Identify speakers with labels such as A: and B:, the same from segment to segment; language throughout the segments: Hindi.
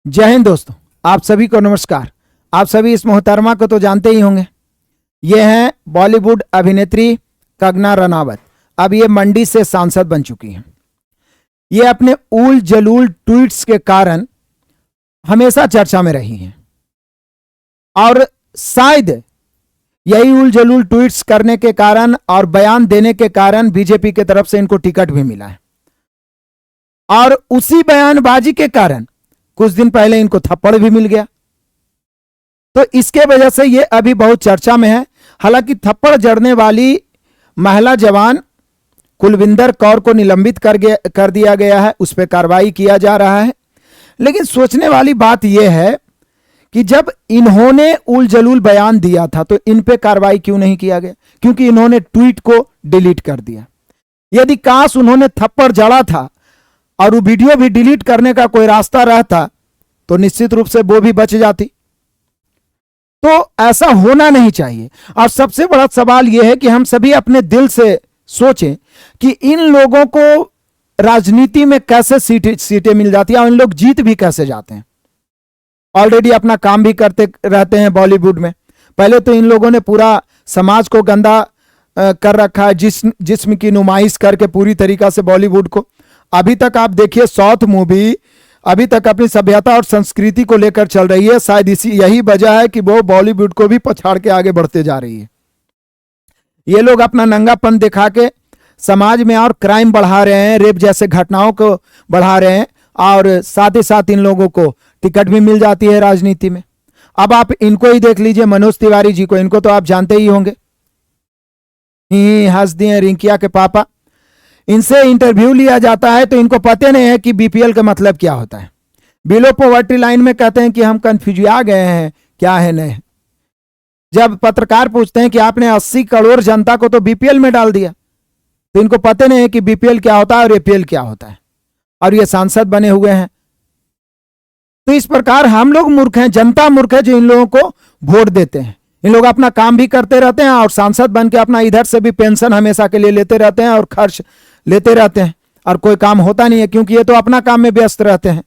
A: जय हिंद दोस्तों, आप सभी को नमस्कार। आप सभी इस मोहतरमा को तो जानते ही होंगे। ये हैं बॉलीवुड अभिनेत्री कंगना रनावत। अब ये मंडी से सांसद बन चुकी हैं। ये अपने उल जलूल ट्वीट्स के कारण हमेशा चर्चा में रही हैं और शायद यही उल जलूल ट्वीट्स करने के कारण और बयान देने के कारण बीजेपी की तरफ से इनको टिकट भी मिला है। और उसी बयानबाजी के कारण कुछ दिन पहले इनको थप्पड़ भी मिल गया। तो इसके वजह से ये अभी बहुत चर्चा में है। हालांकि थप्पड़ जड़ने वाली महिला जवान कुलविंदर कौर को निलंबित कर दिया गया है, उस पर कार्रवाई किया जा रहा है। लेकिन सोचने वाली बात यह है कि जब इन्होंने उल जलूल बयान दिया था तो इन पे कार्रवाई क्यों नहीं किया गया? क्योंकि इन्होंने ट्वीट को डिलीट कर दिया। यदि काश उन्होंने थप्पड़ जड़ा था और वो वीडियो भी डिलीट करने का कोई रास्ता रहता तो निश्चित रूप से वो भी बच जाती। तो ऐसा होना नहीं चाहिए। और सबसे बड़ा सवाल यह है कि हम सभी अपने दिल से सोचें कि इन लोगों को राजनीति में कैसे सीटें मिल जाती है और इन लोग जीत भी कैसे जाते हैं। ऑलरेडी अपना काम भी करते रहते हैं बॉलीवुड में। पहले तो इन लोगों ने पूरा समाज को गंदा कर रखा है, जिस्म की नुमाइश करके पूरी तरीका से बॉलीवुड को। अभी तक आप देखिए साउथ मूवी अभी तक अपनी सभ्यता और संस्कृति को लेकर चल रही है। शायद यही वजह है कि वो बॉलीवुड को भी पछाड़ के आगे बढ़ते जा रही है। ये लोग अपना नंगापन दिखा के समाज में और क्राइम बढ़ा रहे हैं, रेप जैसे घटनाओं को बढ़ा रहे हैं और साथ ही साथ इन लोगों को टिकट भी मिल जाती है राजनीति में। अब आप इनको ही देख लीजिए, मनोज तिवारी जी को, इनको तो आप जानते ही होंगे। हंस दिए रिंकिया के पापा। इनसे इंटरव्यू लिया जाता है तो इनको पता नहीं है कि बीपीएल का मतलब क्या होता है। बिलो पॉवर्टी लाइन में कहते हैं कि हम कंफ्यूज आ गए हैं, क्या है नहीं। जब पत्रकार पूछते हैं कि आपने 80 करोड़ जनता को तो बीपीएल में डाल दिया, तो इनको पता नहीं है कि बीपीएल क्या होता है और एपीएल क्या होता है, और ये सांसद बने हुए हैं। तो इस प्रकार हम लोग मूर्ख हैं, जनता मूर्ख है जो इन लोगों को वोट देते हैं। इन लोग अपना काम भी करते रहते हैं और सांसद बन के अपना इधर से भी पेंशन हमेशा के लिए लेते रहते हैं और खर्च लेते रहते हैं और कोई काम होता नहीं है, क्योंकि ये तो अपना काम में व्यस्त रहते हैं।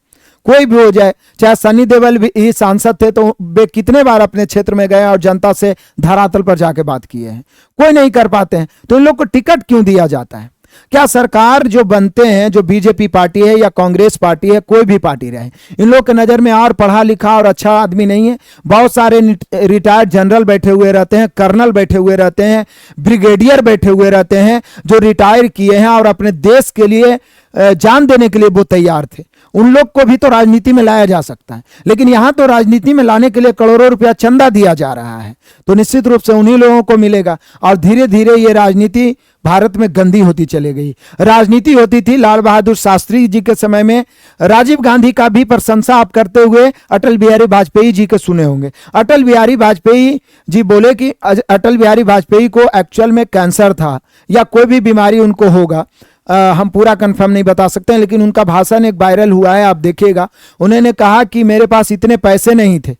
A: कोई भी हो जाए, चाहे सनी देओल भी ही सांसद थे तो वे कितने बार अपने क्षेत्र में गए और जनता से धरातल पर जाके बात किए हैं, कोई नहीं कर पाते हैं। तो इन लोग को टिकट क्यों दिया जाता है? क्या सरकार जो बनते हैं, जो बीजेपी पार्टी है या कांग्रेस पार्टी है, कोई भी पार्टी रहे, इन लोग के नजर में और पढ़ा लिखा और अच्छा आदमी नहीं है? बहुत सारे रिटायर्ड जनरल बैठे हुए रहते हैं, कर्नल बैठे हुए रहते हैं, ब्रिगेडियर बैठे हुए रहते हैं जो रिटायर किए हैं और अपने देश के लिए जान देने के लिए वो तैयार थे। उन लोग को भी तो राजनीति में लाया जा सकता है, लेकिन यहां तो राजनीति में लाने के लिए करोड़ों रुपया चंदा दिया जा रहा है। तो निश्चित रूप से उन्हीं लोगों को मिलेगा और धीरे धीरे ये राजनीति भारत में गंदी होती चली गई। राजनीति होती थी लाल बहादुर शास्त्री जी के समय में, राजीव गांधी का भी प्रशंसा आप करते हुए अटल बिहारी वाजपेयी जी के सुने होंगे। अटल बिहारी वाजपेयी जी बोले कि अटल बिहारी वाजपेयी को एक्चुअल में कैंसर था या कोई भी बीमारी उनको होगा, हम पूरा कंफर्म नहीं बता सकते हैं, लेकिन उनका भाषण एक वायरल हुआ है, आप देखिएगा। उन्होंने कहा कि मेरे पास इतने पैसे नहीं थे,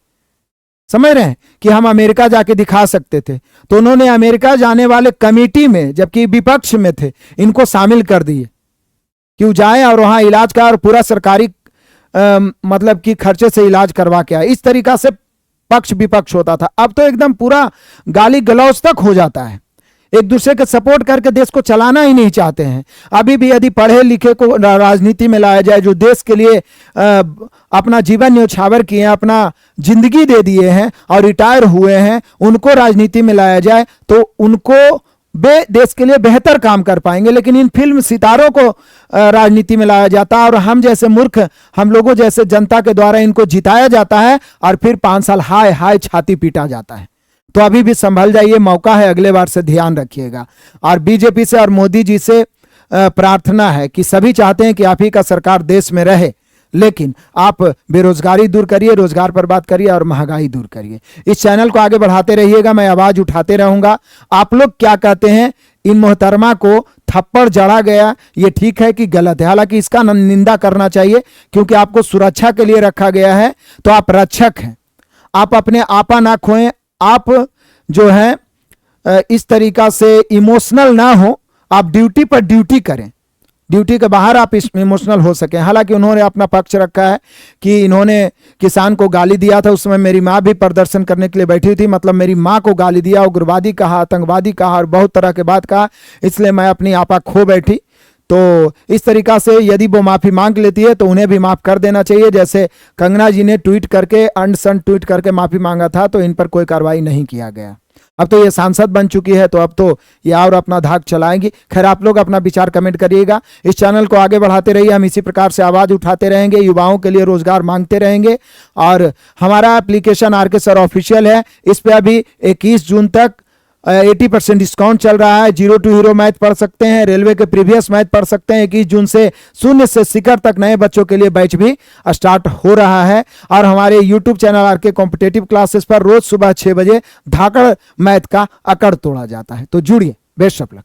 A: समझ रहे हैं, कि हम अमेरिका जाके दिखा सकते थे। तो उन्होंने अमेरिका जाने वाले कमेटी में, जबकि विपक्ष में थे, इनको शामिल कर दिए कि वो जाए और वहां इलाज का और पूरा सरकारी मतलब कि खर्चे से इलाज करवा के आए। इस तरीका से पक्ष विपक्ष होता था। अब तो एकदम पूरा गाली गलौज तक हो जाता है, एक दूसरे के सपोर्ट करके देश को चलाना ही नहीं चाहते हैं। अभी भी यदि पढ़े लिखे को राजनीति में लाया जाए, जो देश के लिए अपना जीवन न्यौछावर किए हैं, अपना जिंदगी दे दिए हैं और रिटायर हुए हैं, उनको राजनीति में लाया जाए तो उनको वे देश के लिए बेहतर काम कर पाएंगे। लेकिन इन फिल्म सितारों को राजनीति में लाया जाता है और हम जैसे मूर्ख, हम लोगों जैसे जनता के द्वारा इनको जिताया जाता है और फिर 5 साल हाय हाय छाती पीटा जाता है। तो अभी भी संभल जाइए, मौका है, अगले बार से ध्यान रखिएगा। और बीजेपी से और मोदी जी से प्रार्थना है कि सभी चाहते हैं कि आप ही का सरकार देश में रहे, लेकिन आप बेरोजगारी दूर करिए, रोजगार पर बात करिए और महंगाई दूर करिए। इस चैनल को आगे बढ़ाते रहिएगा, मैं आवाज उठाते रहूंगा। आप लोग क्या कहते हैं? इन मोहतरमा को थप्पड़ जड़ा गया, ये ठीक है कि गलत है? हालांकि इसका निंदा करना चाहिए, क्योंकि आपको सुरक्षा के लिए रखा गया है, तो आप रक्षक हैं। आप अपने आपा ना खोएं, आप जो है इस तरीका से इमोशनल ना हो, आप ड्यूटी पर ड्यूटी करें ड्यूटी के बाहर आप इमोशनल हो सके। हालांकि उन्होंने अपना पक्ष रखा है कि इन्होंने किसान को गाली दिया था, उस समय मेरी माँ भी प्रदर्शन करने के लिए बैठी हुई थी, मतलब मेरी माँ को गाली दिया, उग्रवादी कहा, आतंकवादी कहा और बहुत तरह के बात कहा, इसलिए मैं अपनी आपा खो बैठी। तो इस तरीका से यदि वो माफ़ी मांग लेती है तो उन्हें भी माफ़ कर देना चाहिए। जैसे कंगना जी ने ट्वीट करके अनसन ट्वीट करके माफ़ी मांगा था, तो इन पर कोई कार्रवाई नहीं किया गया। अब तो ये सांसद बन चुकी है, तो अब तो ये और अपना धाक चलाएंगी। खैर, आप लोग अपना विचार कमेंट करिएगा। इस चैनल को आगे बढ़ाते रहिए, हम इसी प्रकार से आवाज़ उठाते रहेंगे, युवाओं के लिए रोजगार मांगते रहेंगे। और हमारा एप्लीकेशन आर के सर ऑफिशियल है, इस पर अभी 21 जून तक 80% डिस्काउंट चल रहा है। 0 to हीरो मैथ पढ़ सकते हैं, रेलवे के प्रीवियस मैथ पढ़ सकते हैं। 21 जून से शून्य से शिखर तक नए बच्चों के लिए बैच भी स्टार्ट हो रहा है। और हमारे यूट्यूब चैनल आर के कॉम्पिटेटिव क्लासेस पर रोज सुबह 6 बजे धाकड़ मैथ का अकड़ तोड़ा जाता है। तो जुड़िए। Best of luck.